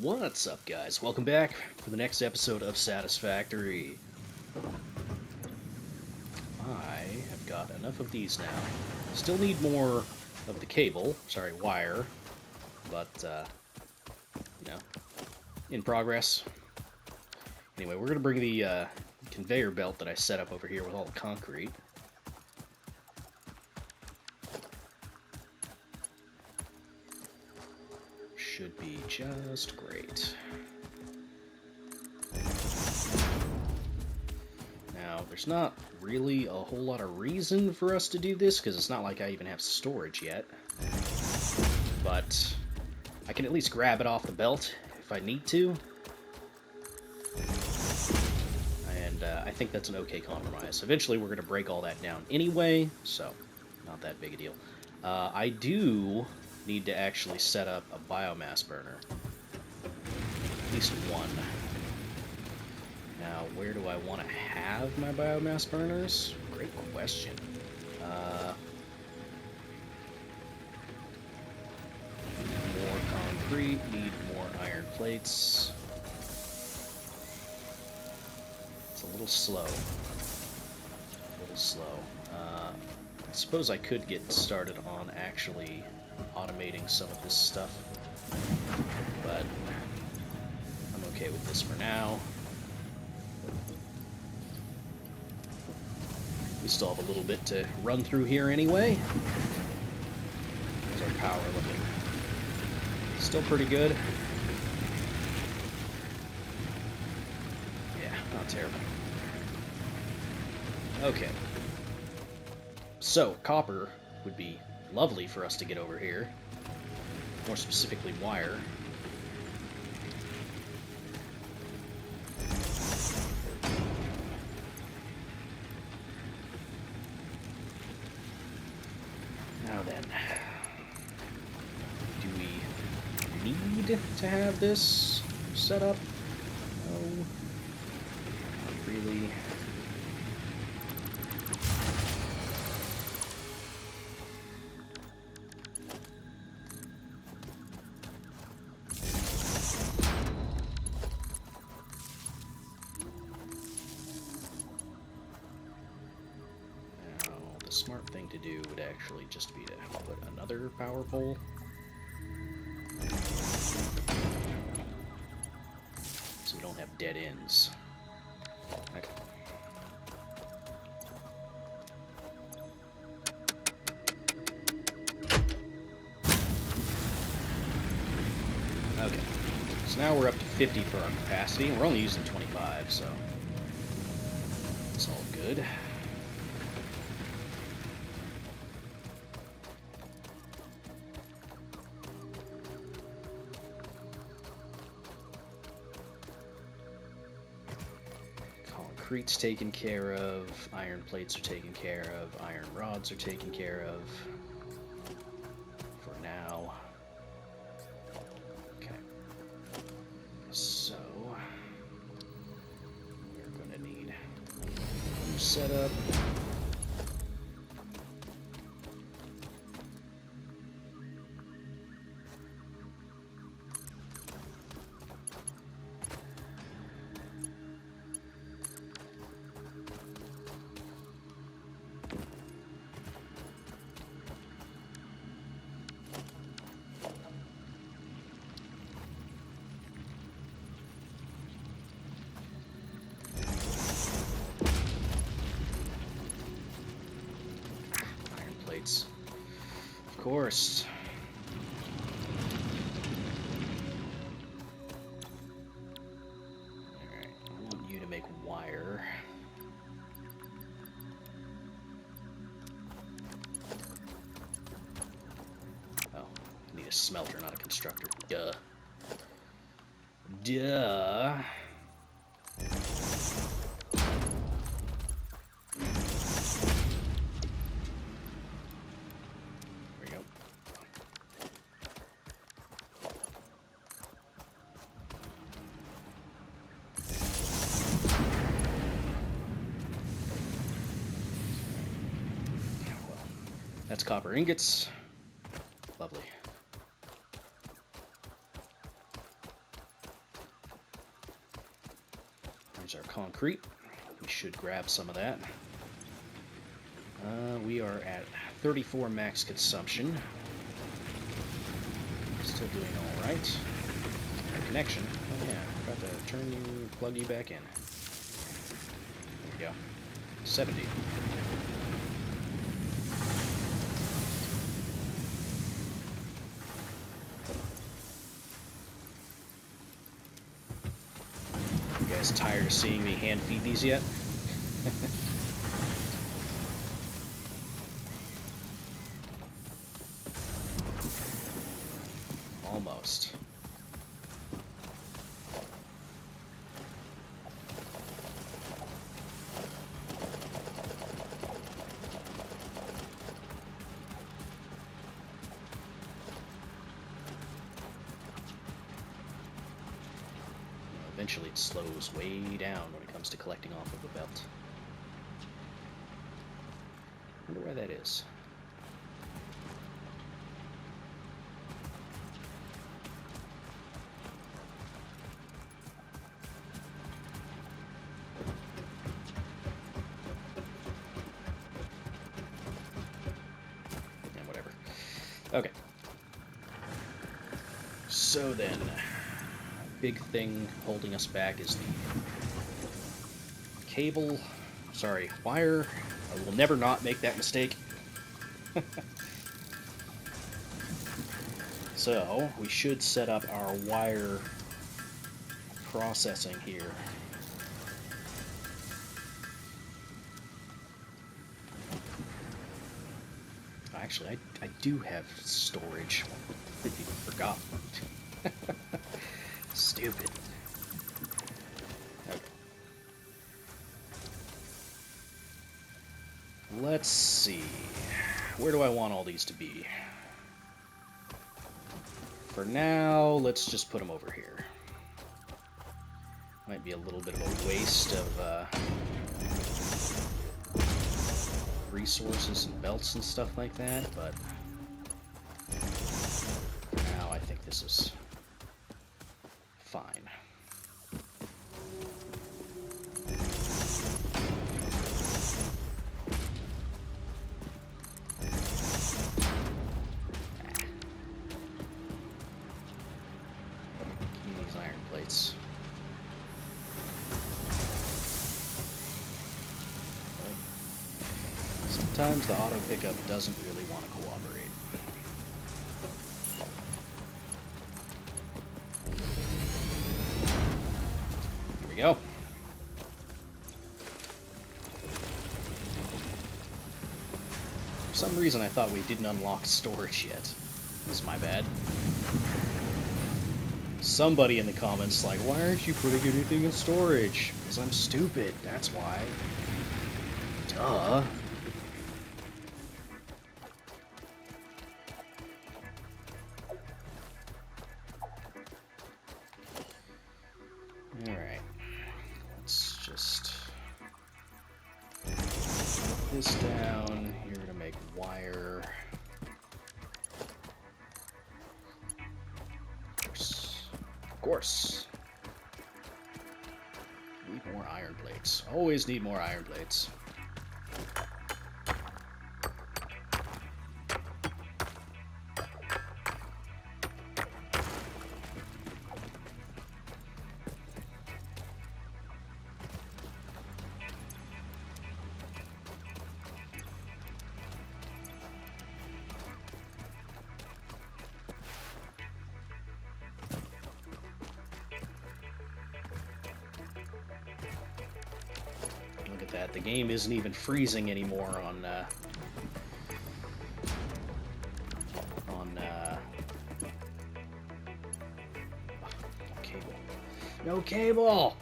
What's up, guys? Welcome back for the next episode of Satisfactory. I have got enough of these now. Still need more of the cable, wire, but, in progress. Anyway, we're going to bring the conveyor belt that I set up over here with all the concrete. Should be just great. Now, there's not really a whole lot of reason for us to do this, because it's not like I even have storage yet. But I can at least grab it off the belt if I need to. And I think that's an okay compromise. Eventually we're going to break all that down anyway, so not that big a deal. I do need to actually set up a biomass burner. At least one. Now, where do I want to have my biomass burners? Great question. More concrete, need more iron plates. It's a little slow. I suppose I could get started on actually automating some of this stuff, but I'm okay with this for now. We still have a little bit to run through here anyway. How's our power looking? Still pretty good. Yeah, not terrible. Okay. So, copper would be lovely for us to get over here. More specifically, wire. Now then, do we need to have this set up? No, not really. Smart thing to do would actually just be to put another power pole. So we don't have dead ends. Okay. Okay. So now we're up to 50 for our capacity, and we're only using 25, so it's all good. Concrete's taken care of, iron plates are taken care of, iron rods are taken care of. For now. Okay. So, we're going to need a new setup. Of course. Alright, I want you to make wire. Oh, I need a smelter, not a constructor. Duh. Duh. That's copper ingots. Lovely. There's our concrete. We should grab some of that. We are at 34 max consumption. Still doing all right. Our connection. Oh yeah, got to plug you back in. There we go. 70. You guys tired of seeing me hand feed these yet? Almost. Eventually it slows way down when it comes to collecting off of the belt. Wonder why that is. Yeah, whatever. Okay. So then, big thing holding us back is the cable, wire. I will never not make that mistake. So, we should set up our wire processing here. Actually, I do have storage. I even forgot. Stupid. Okay. Let's see. Where do I want all these to be? For now, let's just put them over here. Might be a little bit of a waste of resources and belts and stuff like that, but for now I think this is fine. Give me these iron plates. Sometimes the auto pickup doesn't really want to cooperate. Here we go. For some reason I thought we didn't unlock storage yet. This is my bad. Somebody in the comments like, why aren't you putting anything in storage? Because I'm stupid, that's why. Duh. Alright, let's just put this down. You're going to make wire. Of course. Need more iron plates. Always need more iron plates. Look at that. The game isn't even freezing anymore on cable. No cable!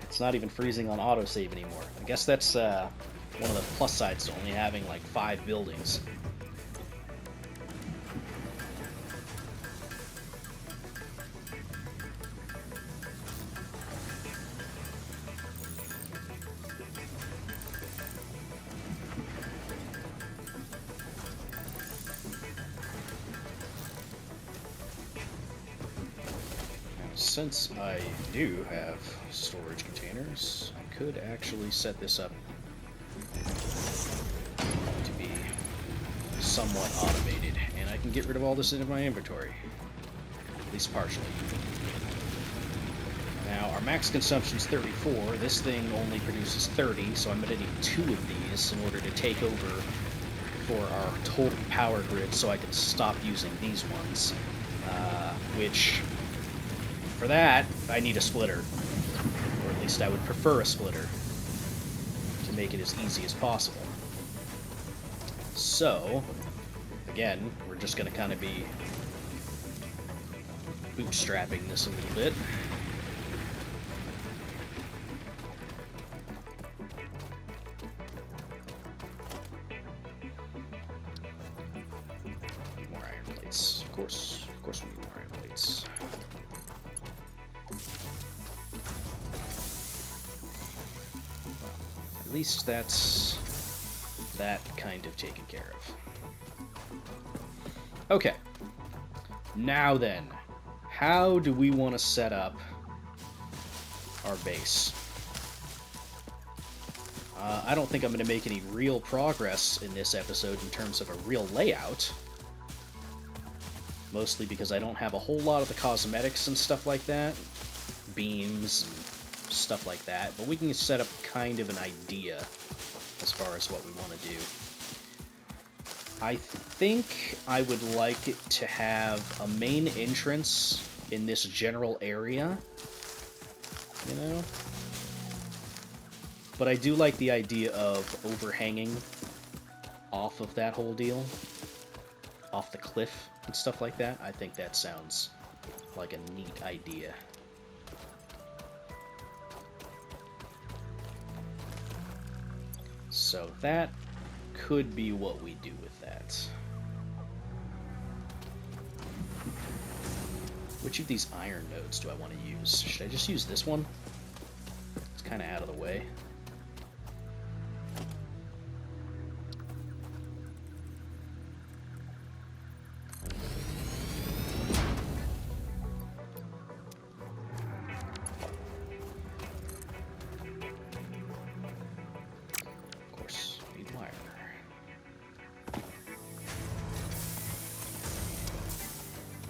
It's not even freezing on autosave anymore. I guess that's one of the plus sides to only having like 5 buildings. since I do have storage containers, I could actually set this up to be somewhat automated, and I can get rid of all this into my inventory, at least partially. Now, our max consumption is 34. This thing only produces 30, so I'm going to need 2 of these in order to take over for our total power grid so I can stop using these ones. Which, for that, I need a splitter. Or at least I would prefer a splitter to make it as easy as possible. So, again, we're just going to kind of be bootstrapping this a little bit. More iron plates. Of course we need more iron plates. Well, at least that's that kind of taken care of. Okay. Now then, how do we want to set up our base? I don't think I'm going to make any real progress in this episode in terms of a real layout. Mostly because I don't have a whole lot of the cosmetics and stuff like that. Beams and stuff like that. But we can set up kind of an idea as far as what we want to do. I think I would like it to have a main entrance in this general area. You know? But I do like the idea of overhanging off of that whole deal. Off the cliff and stuff like that. I think that sounds like a neat idea. So that could be what we do with that. Which of these iron nodes do I want to use? Should I just use this one? It's kind of out of the way.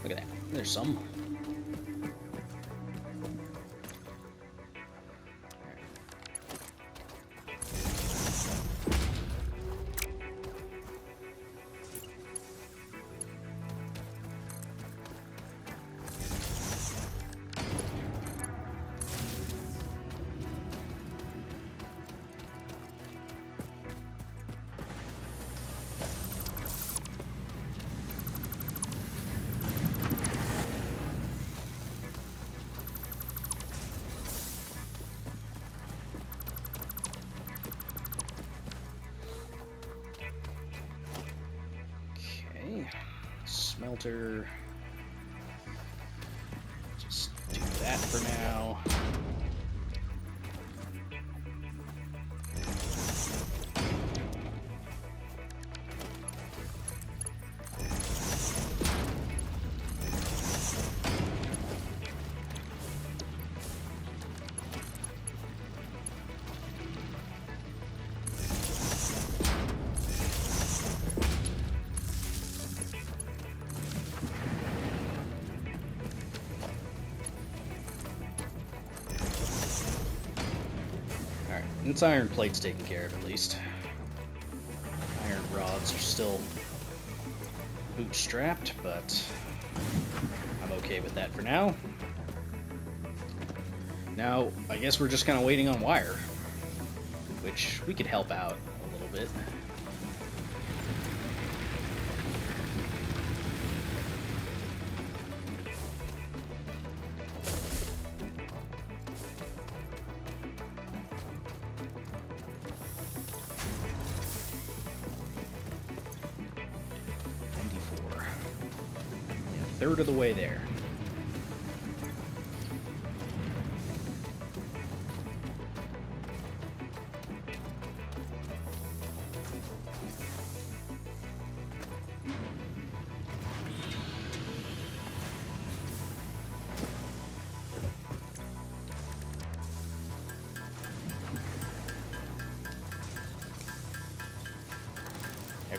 Look at that. There's some. Smelter. Just do that for now. Its iron plate's taken care of, at least. Iron rods are still bootstrapped, but I'm okay with that for now. Now, I guess we're just kind of waiting on wire, which we could help out a little bit. Third of the way there.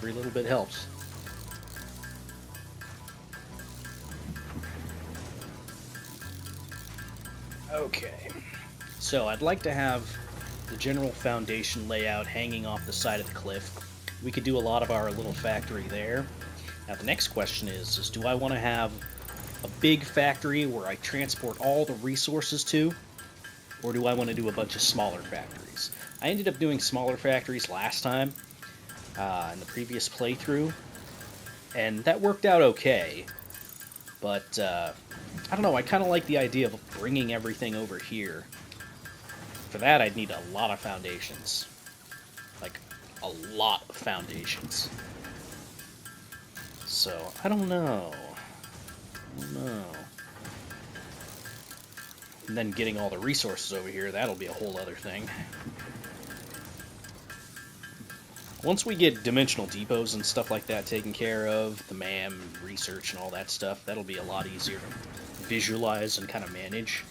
Every little bit helps. Okay. So I'd like to have the general foundation layout hanging off the side of the cliff. We could do a lot of our little factory there. Now the next question is do I want to have a big factory where I transport all the resources to, or do I want to do a bunch of smaller factories? I ended up doing smaller factories last time, in the previous playthrough, and that worked out okay, but I don't know, I kind of like the idea of bringing everything over here. For that, I'd need a lot of foundations. Like, a lot of foundations. So, I don't know. And then getting all the resources over here, that'll be a whole other thing. Once we get dimensional depots and stuff like that taken care of, the MAM research and all that stuff, that'll be a lot easier to visualize and kind of manage.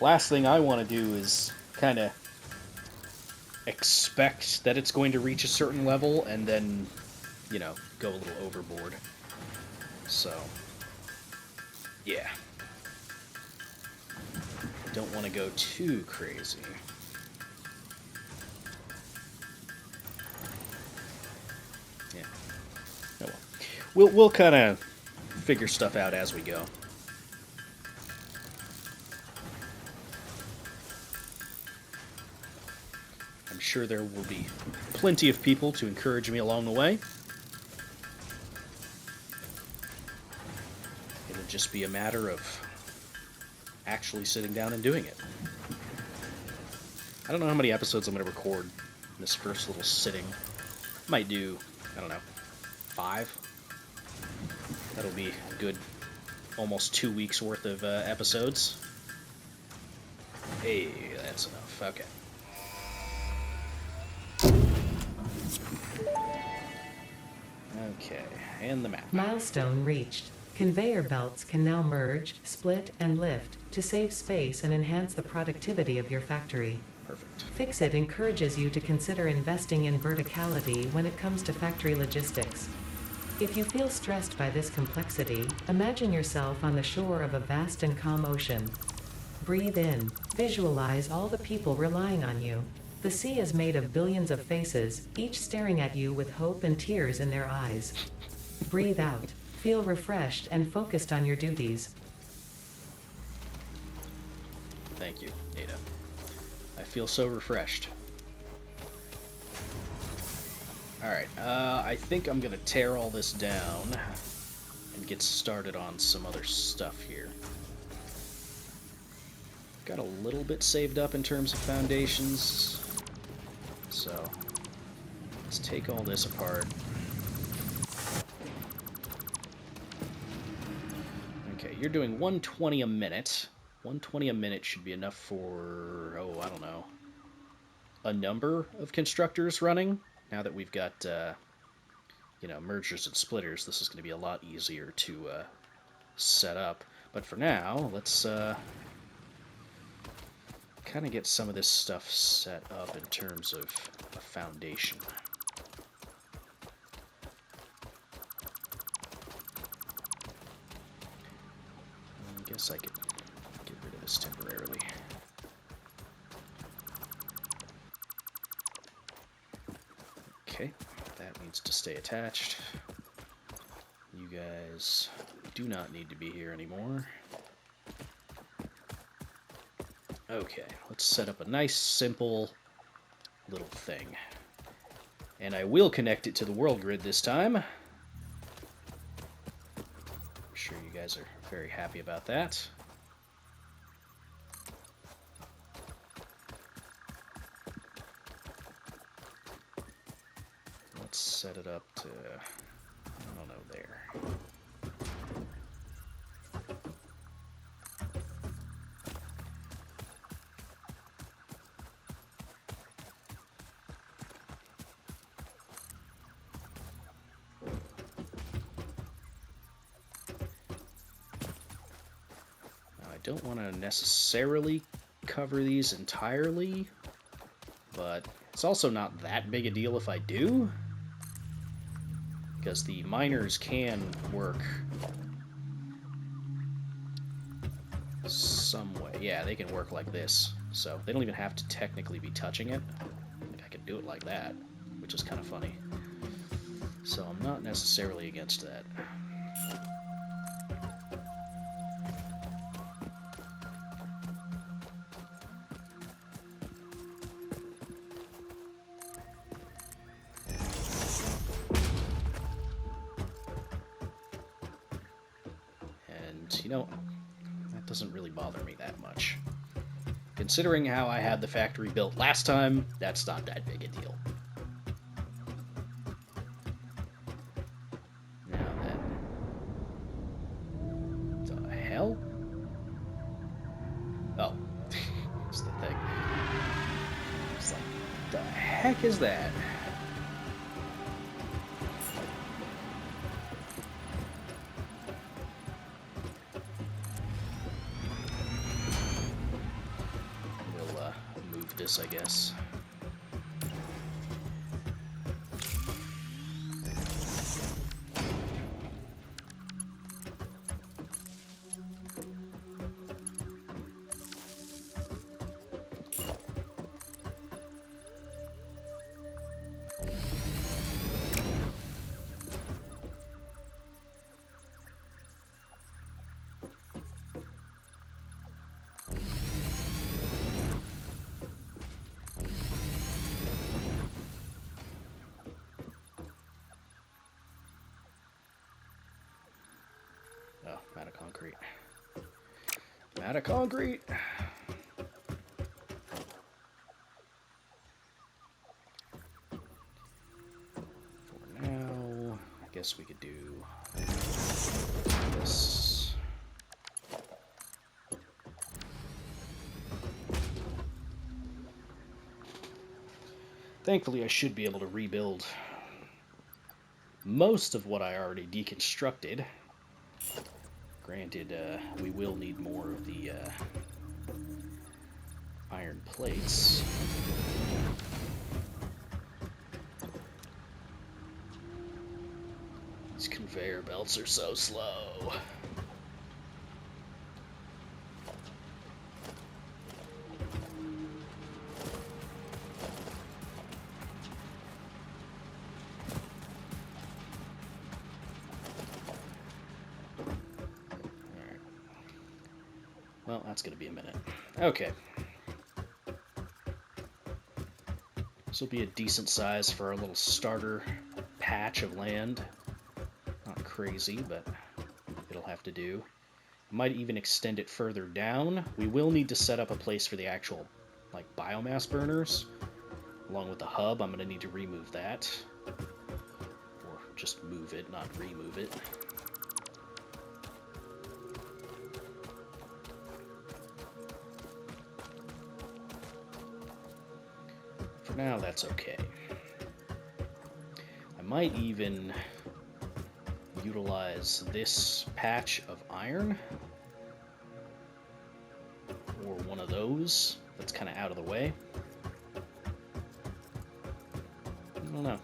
Last thing I want to do is kind of expect that it's going to reach a certain level and then, you know, go a little overboard. So, yeah. Don't want to go too crazy. Yeah. Oh well. We'll kind of figure stuff out as we go. I'm sure there will be plenty of people to encourage me along the way. It'll just be a matter of actually sitting down and doing it. I don't know how many episodes I'm going to record in this first little sitting. Might do, I don't know, 5? That'll be a good almost 2 weeks worth of episodes. Hey, that's enough. Okay. Okay, and the map. Milestone reached. Conveyor belts can now merge, split, and lift to save space and enhance the productivity of your factory. Perfect. FICSIT encourages you to consider investing in verticality when it comes to factory logistics. If you feel stressed by this complexity, imagine yourself on the shore of a vast and calm ocean. Breathe in. Visualize all the people relying on you. The sea is made of billions of faces, each staring at you with hope and tears in their eyes. Breathe out. Feel refreshed and focused on your duties. Thank you, Ada. I feel so refreshed. Alright, I think I'm gonna tear all this down and get started on some other stuff here. Got a little bit saved up in terms of foundations, so let's take all this apart. Okay, you're doing 120 a minute. 120 a minute should be enough for, oh, I don't know, a number of constructors running. Now that we've got, you know, mergers and splitters, this is going to be a lot easier to set up. But for now, let's kind of get some of this stuff set up in terms of a foundation. I guess I could get rid of this temporarily. Okay, that needs to stay attached. You guys do not need to be here anymore. Okay, let's set up a nice, simple little thing. And I will connect it to the world grid this time. I'm sure you guys are very happy about that. Let's set it up to, I don't know, there. Now, I don't want to necessarily cover these entirely, but It's also not that big a deal if I do, because the miners can work some way. Yeah, they can work like this, so they don't even have to technically be touching it. Like, I could do it like that, which is kind of funny. So I'm not necessarily against that. And, you know, that doesn't really bother me that much. Considering how I had the factory built last time, that's not that big a deal. Now then... The hell? Oh. It's the thing. It's like, the heck is that? Move this, I guess. Oh, I'm out of concrete. I'm out of concrete! For now, I guess we could do this. Thankfully, I should be able to rebuild most of what I already deconstructed. Granted, we will need more of the iron plates. These conveyor belts are so slow. Well, that's going to be a minute. Okay. This will be a decent size for our little starter patch of land. Not crazy, but it'll have to do. Might even extend it further down. We will need to set up a place for the actual, like, biomass burners. Along with the hub, I'm going to need to remove that. Or just move it, not remove it. Now that's okay. I might even utilize this patch of iron, or one of those that's kind of out of the way. I don't know.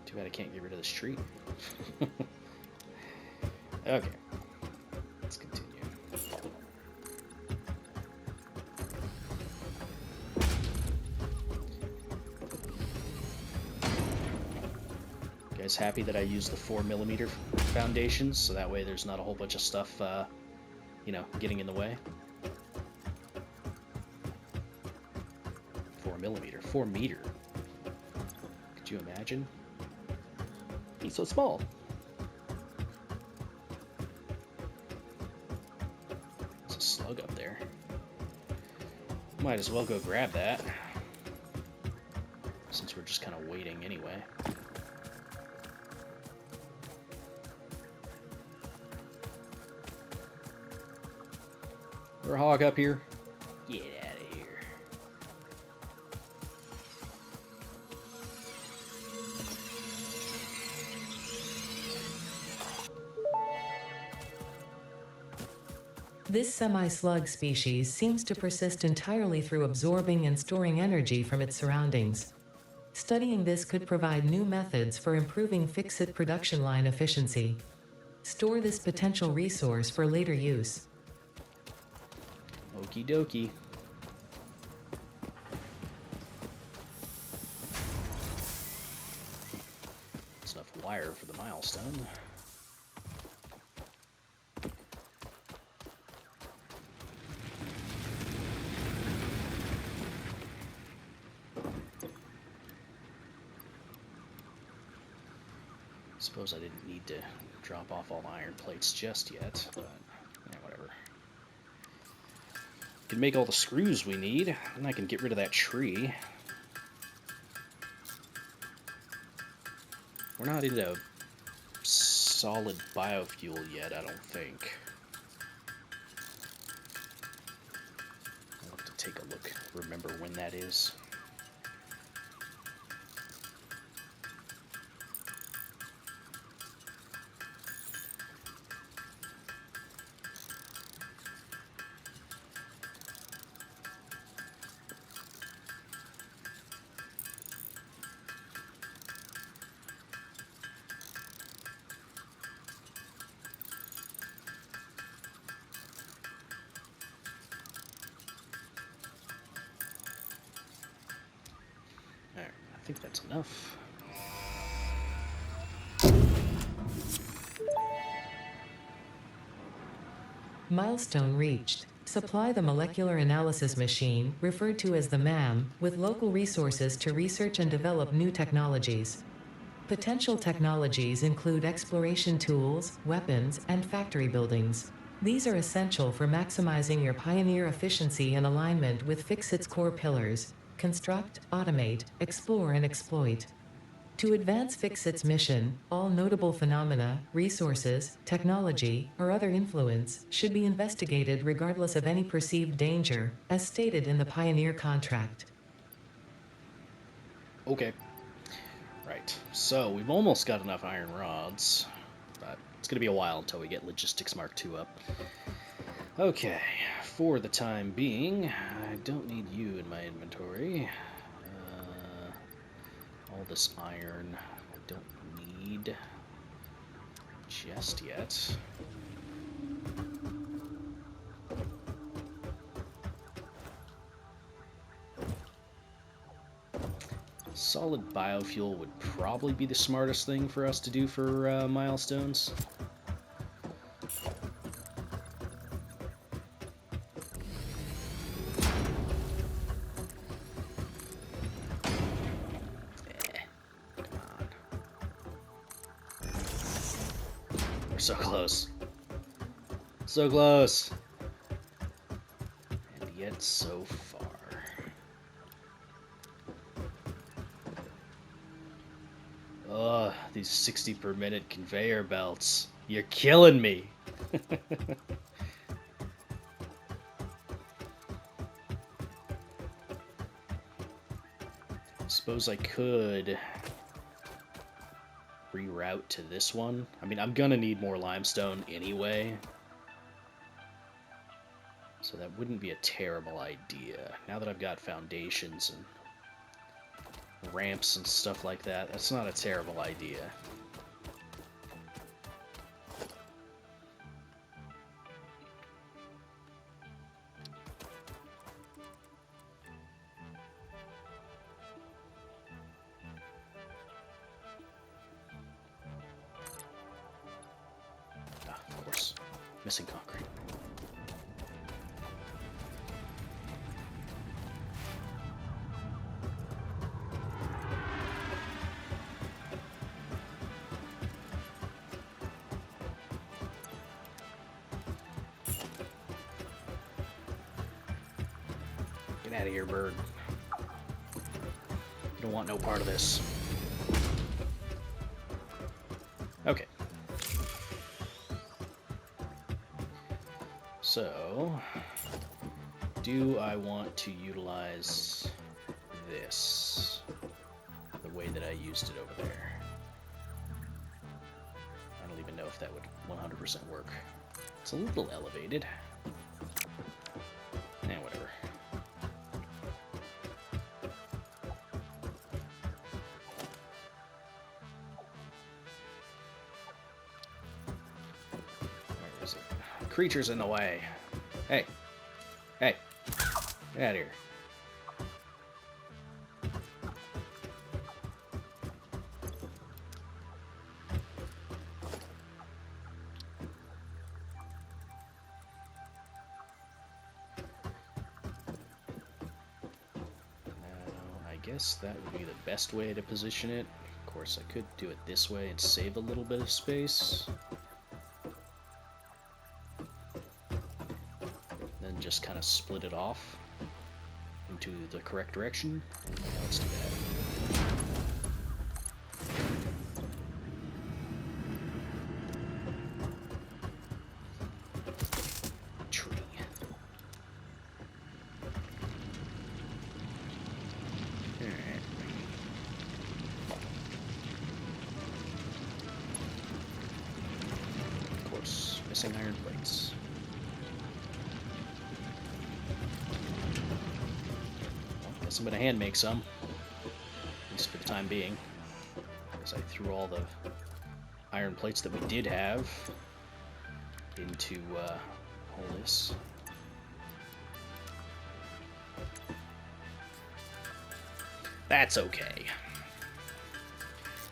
Too bad I can't get rid of this tree. Okay, let's continue. Guys happy that I use the 4mm foundations, so that way there's not a whole bunch of stuff, you know, getting in the way. 4mm, 4 meter. Could you imagine? He's so small. There's a slug up there. Might as well go grab that, since we're just kind of waiting anyway. Is there a hog up here? Get out of here. This semi-slug species seems to persist entirely through absorbing and storing energy from its surroundings. Studying this could provide new methods for improving FICSIT production line efficiency. Store this potential resource for later use. Okie dokie. That's enough wire for the milestone. Suppose I didn't need to drop off all the iron plates just yet, but yeah, whatever. Can make all the screws we need, and I can get rid of that tree. We're not into solid biofuel yet, I don't think. I'll have to take a look, remember when that is. I think that's enough. Milestone reached. Supply the molecular analysis machine, referred to as the MAM, with local resources to research and develop new technologies. Potential technologies include exploration tools, weapons, and factory buildings. These are essential for maximizing your Pioneer efficiency and alignment with FICSIT's core pillars: construct, automate, explore, and exploit. To advance FICSIT's mission, all notable phenomena, resources, technology, or other influence should be investigated regardless of any perceived danger, as stated in the Pioneer contract. Okay. Right, so we've almost got enough iron rods, but it's going to be a while until we get Logistics Mark II up. Okay, for the time being, I don't need you in my inventory. All this iron I don't need just yet. Solid biofuel would probably be the smartest thing for us to do for milestones. So close. So close. And yet so far. Ugh, these 60 per minute conveyor belts. You're killing me. Suppose I could reroute to this one. I mean, I'm gonna need more limestone anyway, so that wouldn't be a terrible idea. Now that I've got foundations and ramps and stuff like that, that's not a terrible idea. Of course. Missing concrete. Get out of here, bird. You don't want no part of this. Okay. So, do I want to utilize this the way that I used it over there? I don't even know if that would 100% work. It's a little elevated. creature's in the way. Hey. Hey. Get out of here. I guess that would be the best way to position it. Of course, I could do it this way and save a little bit of space. Then just kind of split it off into the correct direction. Yeah, let's do that. Tree. Alright. Of course, missing iron plates. I'm going to hand make some, at least for the time being, because I threw all the iron plates that we did have into all this. That's okay.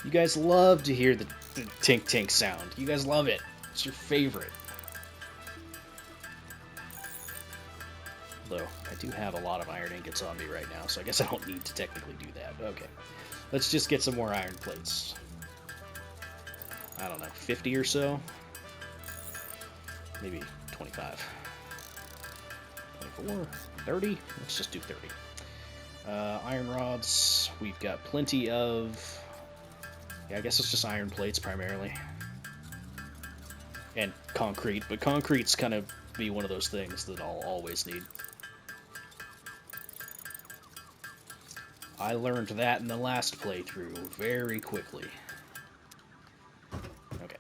You guys love to hear the tink tink sound. You guys love it. It's your favorite. Though I do have a lot of iron ingots on me right now, so I guess I don't need to technically do that. Okay, let's just get some more iron plates. I don't know, 50 or so? Maybe 25. 24? 30? Let's just do 30. Iron rods, we've got plenty of... Yeah, I guess it's just iron plates primarily. And concrete, but concrete's kind of be one of those things that I'll always need. I learned that in the last playthrough very quickly. Okay.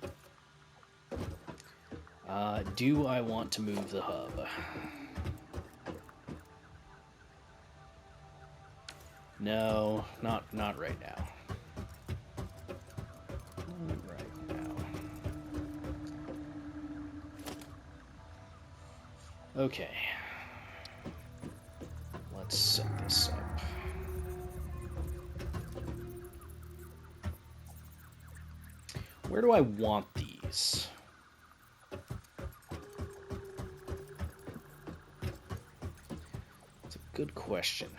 Do I want to move the hub? No, not right now. Not right now. Okay. Let's set this up. Where do I want these? It's a good question.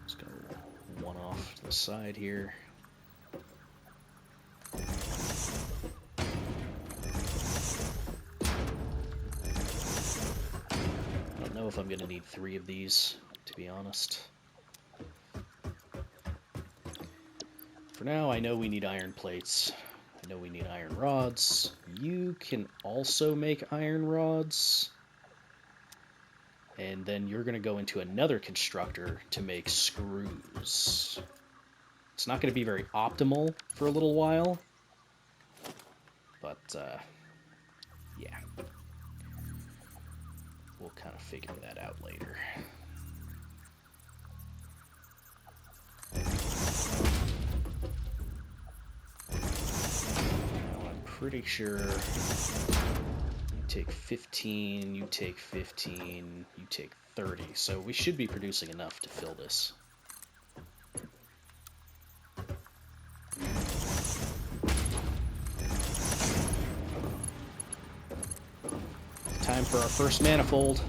Let's go one off to the side here. I don't know if I'm going to need 3 of these, to be honest. For now, I know we need iron plates. I know we need iron rods. You can also make iron rods. And then you're going to go into another constructor to make screws. It's not going to be very optimal for a little while. But, yeah. We'll kind of figure that out later. Now, I'm pretty sure you take 15, you take 15, you take 30. So we should be producing enough to fill this. Time for our first manifold.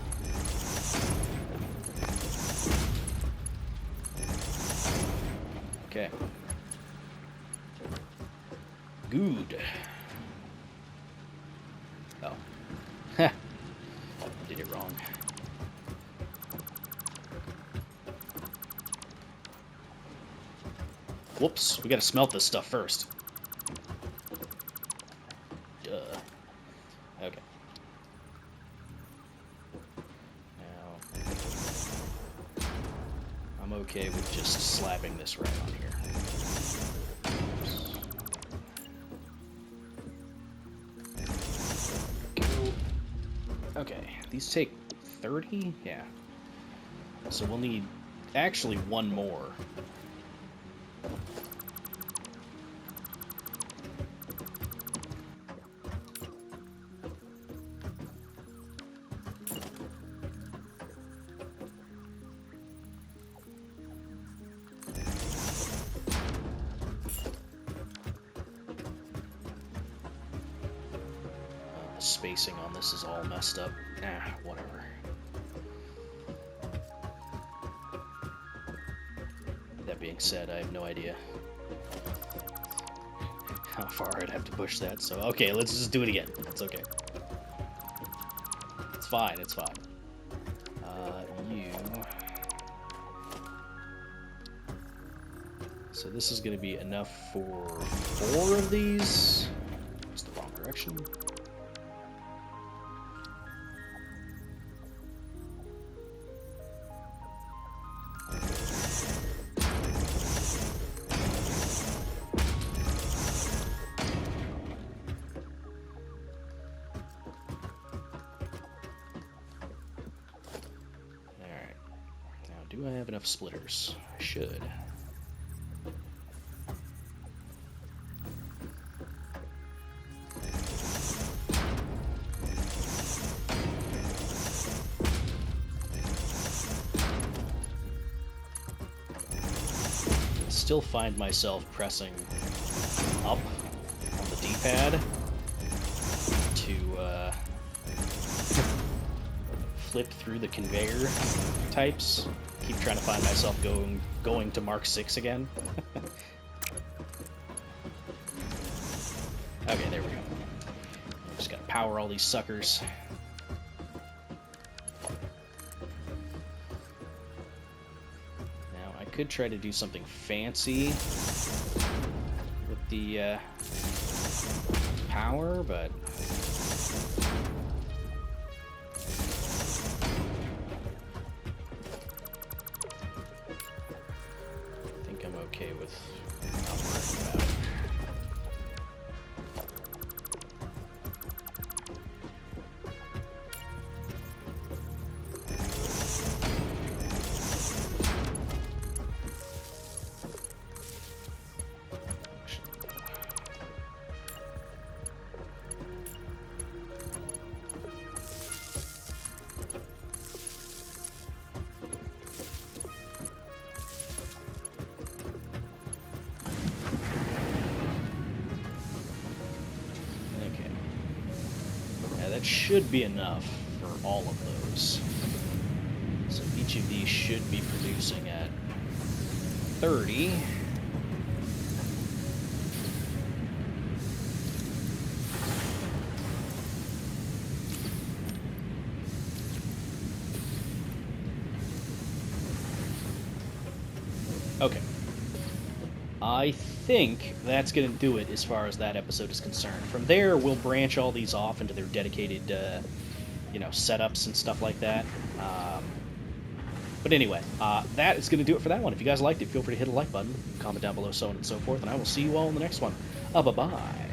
Okay. Good. Oh. Ha! Did it wrong. Whoops, we gotta smelt this stuff first. Okay. I'm okay with just slapping this right on here. Go. Okay, these take 30? Yeah. So we'll need actually one more. the spacing on this is all messed up. Whatever. That being said, I have no idea how far I'd have to push that, so okay, let's just do it again. It's okay. It's fine, it's fine. You... So this is going to be enough for 4 of these. It's the wrong direction. Alright. Now, do I have enough splitters? I should. Still find myself pressing up on the D-pad to flip through the conveyor types. Keep trying to find myself going to Mark 6 again. Okay, there we go. Just gotta power all these suckers. Could try to do something fancy with the power, but I think I'm okay with not worrying about it. That should be enough for all of those. So each of these should be producing at 30. Okay. I think that's going to do it as far as that episode is concerned. From there, we'll branch all these off into their dedicated, setups and stuff like that. But anyway, that is going to do it for that one. If you guys liked it, feel free to hit a like button, comment down below, so on and so forth, and I will see you all in the next one. Bye-bye.